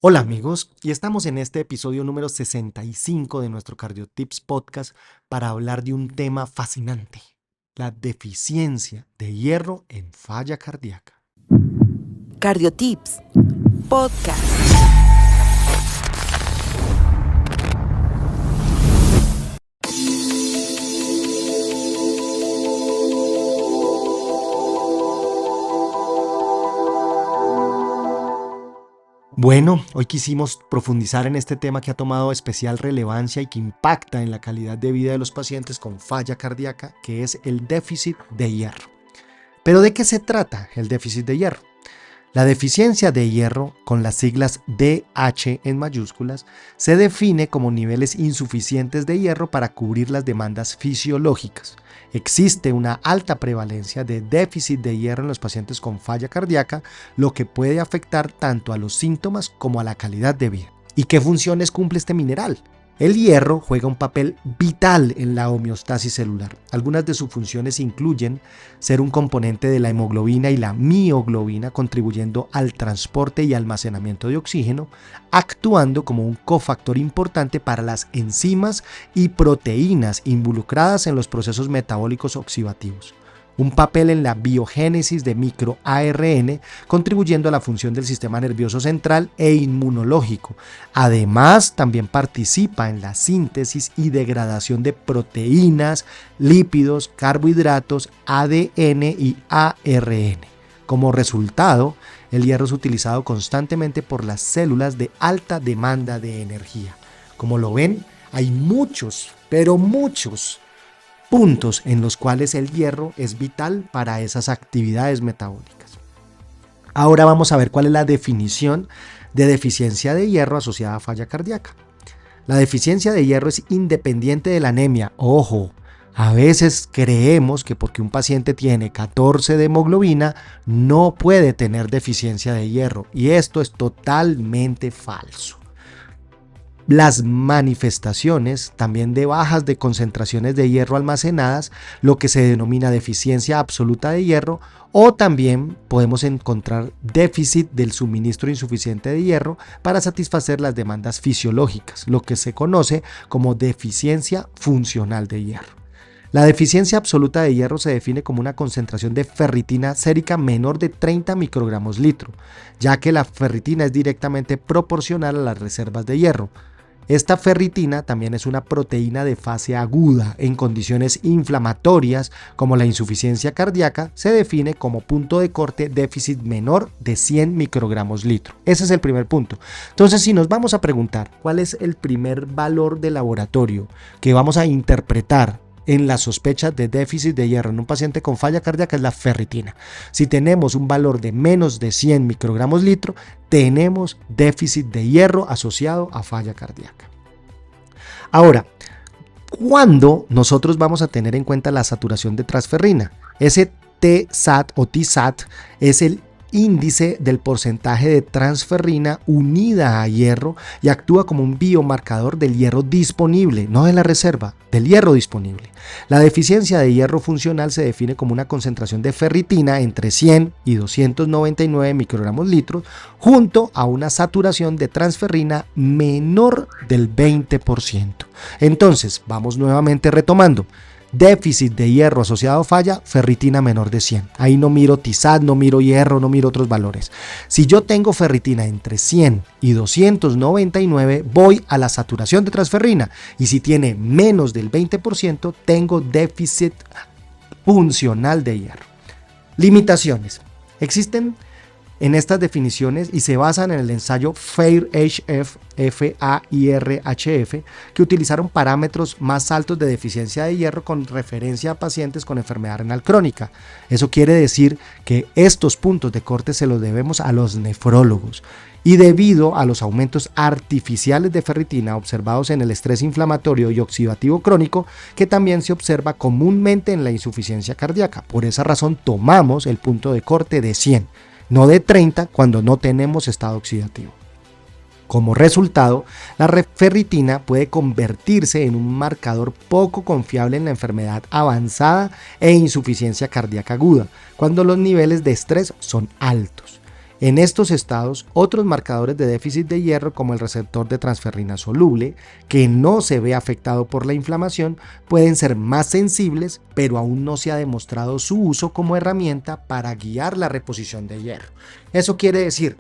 Hola amigos, y estamos en este episodio número 65 de nuestro CardioTips podcast para hablar de un tema fascinante, la deficiencia de hierro en falla cardíaca. CardioTips Podcast. Bueno, hoy quisimos profundizar en este tema que ha tomado especial relevancia y que impacta en la calidad de vida de los pacientes con falla cardíaca, que es el déficit de hierro. ¿Pero de qué se trata el déficit de hierro? La deficiencia de hierro, con las siglas DH en mayúsculas, se define como niveles insuficientes de hierro para cubrir las demandas fisiológicas. Existe una alta prevalencia de déficit de hierro en los pacientes con falla cardíaca, lo que puede afectar tanto a los síntomas como a la calidad de vida. ¿Y qué funciones cumple este mineral? El hierro juega un papel vital en la homeostasis celular. Algunas de sus funciones incluyen ser un componente de la hemoglobina y la mioglobina, contribuyendo al transporte y almacenamiento de oxígeno, actuando como un cofactor importante para las enzimas y proteínas involucradas en los procesos metabólicos oxidativos. Un papel en la biogénesis de microARN, contribuyendo a la función del sistema nervioso central e inmunológico. Además, también participa en la síntesis y degradación de proteínas, lípidos, carbohidratos, ADN y ARN. Como resultado, el hierro es utilizado constantemente por las células de alta demanda de energía. Como lo ven, hay muchos, pero muchos puntos en los cuales el hierro es vital para esas actividades metabólicas. Ahora vamos a ver cuál es la definición de deficiencia de hierro asociada a falla cardíaca. La deficiencia de hierro es independiente de la anemia. Ojo, a veces creemos que porque un paciente tiene 14 de hemoglobina no puede tener deficiencia de hierro, y esto es totalmente falso. Las manifestaciones también de bajas de concentraciones de hierro almacenadas, lo que se denomina deficiencia absoluta de hierro, o también podemos encontrar déficit del suministro insuficiente de hierro para satisfacer las demandas fisiológicas, lo que se conoce como deficiencia funcional de hierro. La deficiencia absoluta de hierro se define como una concentración de ferritina sérica menor de 30 microgramos litro, ya que la ferritina es directamente proporcional a las reservas de hierro. Esta ferritina también es una proteína de fase aguda. En condiciones inflamatorias como la insuficiencia cardíaca se define como punto de corte déficit menor de 100 microgramos litro. Ese es el primer punto. Entonces, si nos vamos a preguntar cuál es el primer valor de laboratorio que vamos a interpretar en la sospecha de déficit de hierro en un paciente con falla cardíaca, es la ferritina. Si tenemos un valor de menos de 100 microgramos litro, tenemos déficit de hierro asociado a falla cardíaca. Ahora, ¿cuándo nosotros vamos a tener en cuenta la saturación de transferrina? Ese TSAT o TSAT es el índice del porcentaje de transferrina unida a hierro y actúa como un biomarcador del hierro disponible, no de la reserva, del hierro disponible. La deficiencia de hierro funcional se define como una concentración de ferritina entre 100 y 299 microgramos litros junto a una saturación de transferrina menor del 20%. Entonces, vamos nuevamente retomando. Déficit de hierro asociado a falla, ferritina menor de 100. Ahí no miro TSAT, no miro hierro, no miro otros valores. Si yo tengo ferritina entre 100 y 299, voy a la saturación de transferrina. Y si tiene menos del 20%, tengo déficit funcional de hierro. Limitaciones. Existen en estas definiciones y se basan en el ensayo FAIR-HF, FAIR-HF, que utilizaron parámetros más altos de deficiencia de hierro con referencia a pacientes con enfermedad renal crónica. Eso quiere decir que estos puntos de corte se los debemos a los nefrólogos. Y debido a los aumentos artificiales de ferritina observados en el estrés inflamatorio y oxidativo crónico, que también se observa comúnmente en la insuficiencia cardíaca. Por esa razón tomamos el punto de corte de 100. No de 30 cuando no tenemos estado oxidativo. Como resultado, la ferritina puede convertirse en un marcador poco confiable en la enfermedad avanzada e insuficiencia cardíaca aguda, cuando los niveles de estrés son altos. En estos estados, otros marcadores de déficit de hierro como el receptor de transferrina soluble, que no se ve afectado por la inflamación, pueden ser más sensibles, pero aún no se ha demostrado su uso como herramienta para guiar la reposición de hierro. Eso quiere decir,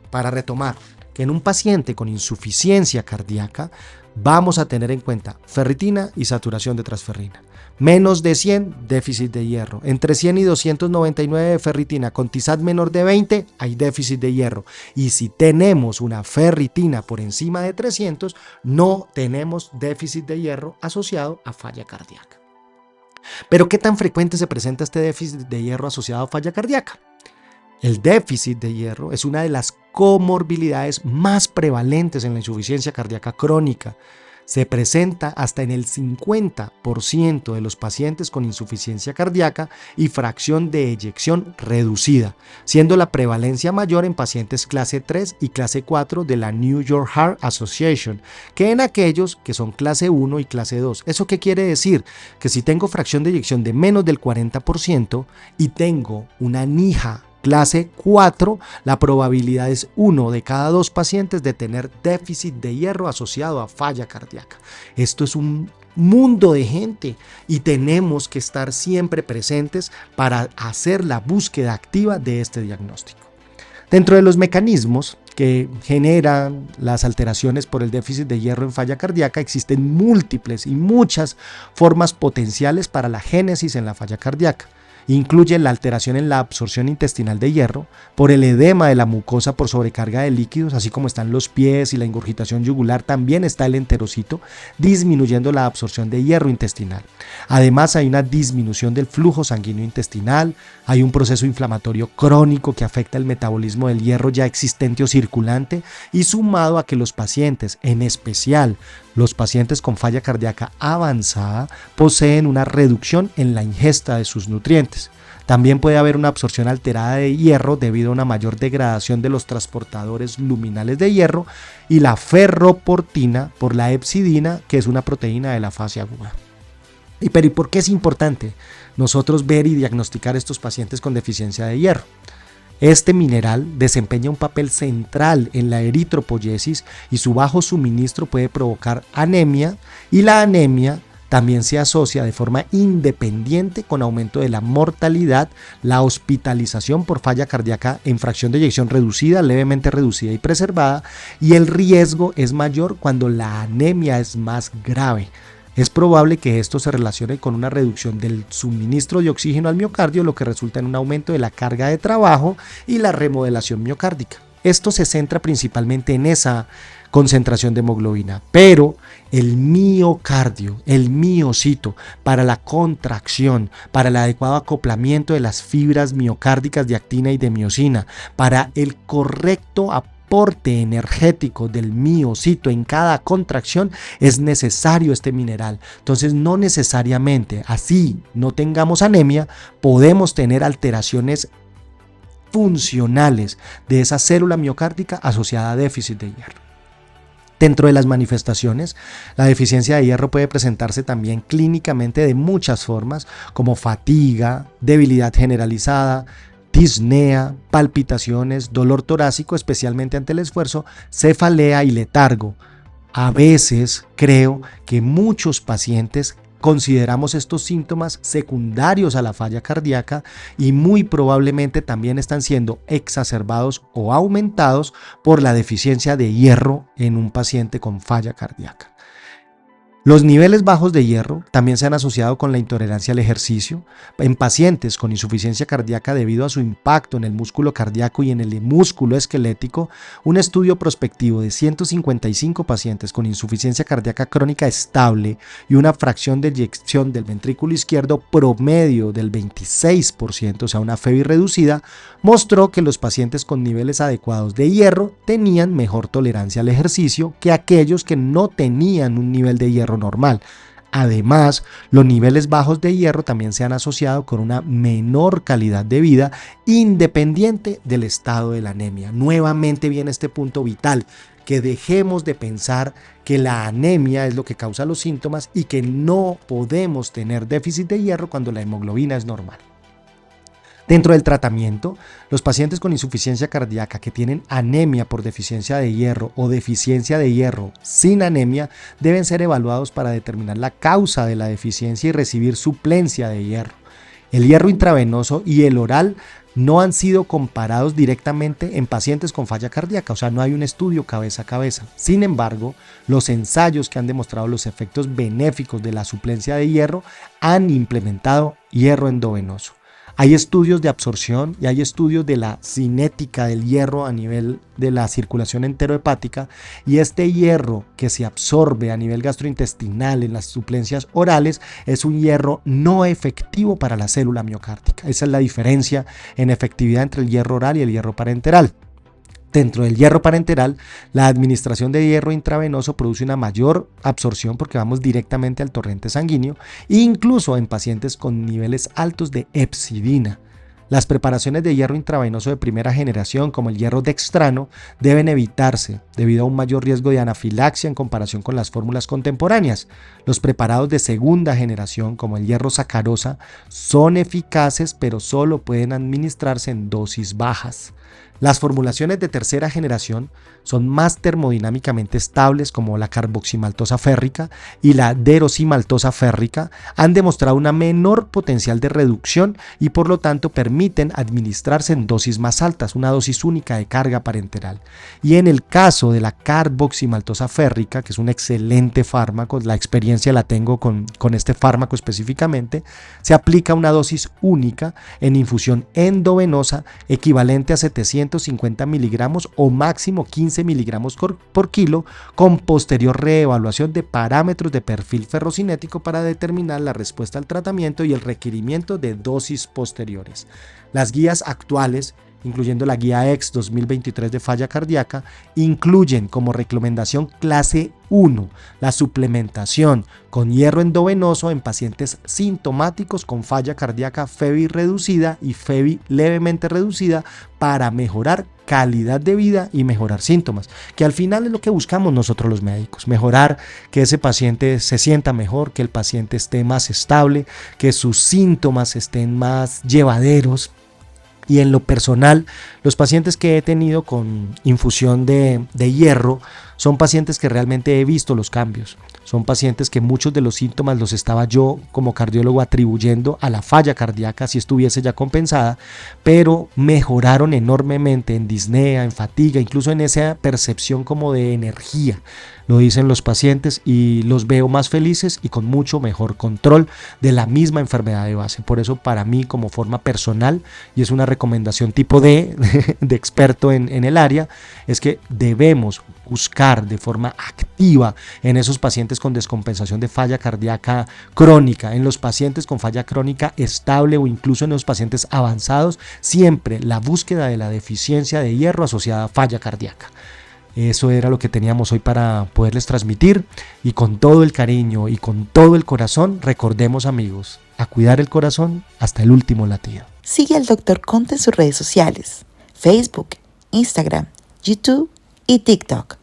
para retomar, que en un paciente con insuficiencia cardíaca vamos a tener en cuenta ferritina y saturación de transferrina. Menos de 100, déficit de hierro. Entre 100 y 299 de ferritina con TISAT menor de 20, hay déficit de hierro. Y si tenemos una ferritina por encima de 300, no tenemos déficit de hierro asociado a falla cardíaca. Pero ¿qué tan frecuente se presenta este déficit de hierro asociado a falla cardíaca? El déficit de hierro es una de las comorbilidades más prevalentes en la insuficiencia cardíaca crónica. Se presenta hasta en el 50% de los pacientes con insuficiencia cardíaca y fracción de eyección reducida, siendo la prevalencia mayor en pacientes clase 3 y clase 4 de la New York Heart Association que en aquellos que son clase 1 y clase 2. ¿Eso qué quiere decir? Que si tengo fracción de eyección de menos del 40% y tengo una NYHA clase 4, la probabilidad es 1 de cada 2 pacientes de tener déficit de hierro asociado a falla cardíaca. Esto es un mundo de gente y tenemos que estar siempre presentes para hacer la búsqueda activa de este diagnóstico. Dentro de los mecanismos que generan las alteraciones por el déficit de hierro en falla cardíaca, existen múltiples y muchas formas potenciales para la génesis en la falla cardíaca. Incluye la alteración en la absorción intestinal de hierro, por el edema de la mucosa por sobrecarga de líquidos, así como están los pies y la ingurgitación yugular, también está el enterocito, disminuyendo la absorción de hierro intestinal. Además, hay una disminución del flujo sanguíneo intestinal, hay un proceso inflamatorio crónico que afecta el metabolismo del hierro ya existente o circulante, y sumado a que los pacientes, en especial los pacientes con falla cardíaca avanzada, poseen una reducción en la ingesta de sus nutrientes. También puede haber una absorción alterada de hierro debido a una mayor degradación de los transportadores luminales de hierro y la ferroportina por la hepcidina, que es una proteína de la fase aguda. ¿Y por qué es importante nosotros ver y diagnosticar estos pacientes con deficiencia de hierro? Este mineral desempeña un papel central en la eritropoyesis y su bajo suministro puede provocar anemia, y la anemia también se asocia de forma independiente con aumento de la mortalidad, la hospitalización por falla cardíaca en fracción de eyección reducida, levemente reducida y preservada, y el riesgo es mayor cuando la anemia es más grave. Es probable que esto se relacione con una reducción del suministro de oxígeno al miocardio, lo que resulta en un aumento de la carga de trabajo y la remodelación miocárdica. Esto se centra principalmente en esa concentración de hemoglobina, pero el miocardio, el miocito, para la contracción, para el adecuado acoplamiento de las fibras miocárdicas de actina y de miosina, para el correcto aporte energético del miocito en cada contracción, es necesario este mineral. Entonces, no necesariamente, así no tengamos anemia, podemos tener alteraciones funcionales de esa célula miocárdica asociada a déficit de hierro. Dentro de las manifestaciones, la deficiencia de hierro puede presentarse también clínicamente de muchas formas, como fatiga, debilidad generalizada, disnea, palpitaciones, dolor torácico, especialmente ante el esfuerzo, cefalea y letargo. A veces creo que muchos pacientes consideramos estos síntomas secundarios a la falla cardíaca y muy probablemente también están siendo exacerbados o aumentados por la deficiencia de hierro en un paciente con falla cardíaca. Los niveles bajos de hierro también se han asociado con la intolerancia al ejercicio en pacientes con insuficiencia cardíaca debido a su impacto en el músculo cardíaco y en el músculo esquelético. Un estudio prospectivo de 155 pacientes con insuficiencia cardíaca crónica estable y una fracción de eyección del ventrículo izquierdo promedio del 26%, o sea, una FEBI reducida, mostró que los pacientes con niveles adecuados de hierro tenían mejor tolerancia al ejercicio que aquellos que no tenían un nivel de hierro normal. Además, los niveles bajos de hierro también se han asociado con una menor calidad de vida independiente del estado de la anemia. Nuevamente viene este punto vital, que dejemos de pensar que la anemia es lo que causa los síntomas y que no podemos tener déficit de hierro cuando la hemoglobina es normal. Dentro del tratamiento, los pacientes con insuficiencia cardíaca que tienen anemia por deficiencia de hierro o deficiencia de hierro sin anemia deben ser evaluados para determinar la causa de la deficiencia y recibir suplencia de hierro. El hierro intravenoso y el oral no han sido comparados directamente en pacientes con falla cardíaca, o sea, no hay un estudio cabeza a cabeza. Sin embargo, los ensayos que han demostrado los efectos benéficos de la suplencia de hierro han implementado hierro endovenoso. Hay estudios de absorción y hay estudios de la cinética del hierro a nivel de la circulación enterohepática, y este hierro que se absorbe a nivel gastrointestinal en las suplencias orales es un hierro no efectivo para la célula miocárdica. Esa es la diferencia en efectividad entre el hierro oral y el hierro parenteral. Dentro del hierro parenteral, la administración de hierro intravenoso produce una mayor absorción porque vamos directamente al torrente sanguíneo, incluso en pacientes con niveles altos de hepcidina. Las preparaciones de hierro intravenoso de primera generación, como el hierro dextrano, deben evitarse debido a un mayor riesgo de anafilaxia en comparación con las fórmulas contemporáneas. Los preparados de segunda generación, como el hierro sacarosa, son eficaces, pero solo pueden administrarse en dosis bajas. Las formulaciones de tercera generación son más termodinámicamente estables, como la carboximaltosa férrica y la derosimaltosa férrica, han demostrado una menor potencial de reducción y por lo tanto permiten administrarse en dosis más altas, una dosis única de carga parenteral. Y en el caso de la carboximaltosa férrica, que es un excelente fármaco, la experiencia la tengo con este fármaco específicamente, se aplica una dosis única en infusión endovenosa equivalente a 750 miligramos o máximo 15 miligramos por kilo, con posterior reevaluación de parámetros de perfil ferrocinético para determinar la respuesta al tratamiento y el requerimiento de dosis posteriores. Las guías actuales, incluyendo la guía EX 2023 de falla cardíaca, incluyen como recomendación clase 1 la suplementación con hierro endovenoso en pacientes sintomáticos con falla cardíaca FEBI reducida y FEBI levemente reducida para mejorar calidad de vida y mejorar síntomas, que al final es lo que buscamos nosotros los médicos, mejorar, que ese paciente se sienta mejor, que el paciente esté más estable, que sus síntomas estén más llevaderos. Y en lo personal, los pacientes que he tenido con infusión de hierro son pacientes que realmente he visto los cambios. Son pacientes que muchos de los síntomas los estaba yo como cardiólogo atribuyendo a la falla cardíaca si estuviese ya compensada, pero mejoraron enormemente en disnea, en fatiga, incluso en esa percepción como de energía. Lo dicen los pacientes y los veo más felices y con mucho mejor control de la misma enfermedad de base. Por eso para mí como forma personal, y es una recomendación tipo D de experto en el área, es que debemos buscar de forma activa en esos pacientes con descompensación de falla cardíaca crónica, en los pacientes con falla crónica estable o incluso en los pacientes avanzados, siempre la búsqueda de la deficiencia de hierro asociada a falla cardíaca. Eso era lo que teníamos hoy para poderles transmitir, y con todo el cariño y con todo el corazón, recordemos, amigos, a cuidar el corazón hasta el último latido. Sigue al Dr. Conte en sus redes sociales: Facebook, Instagram, YouTube y TikTok.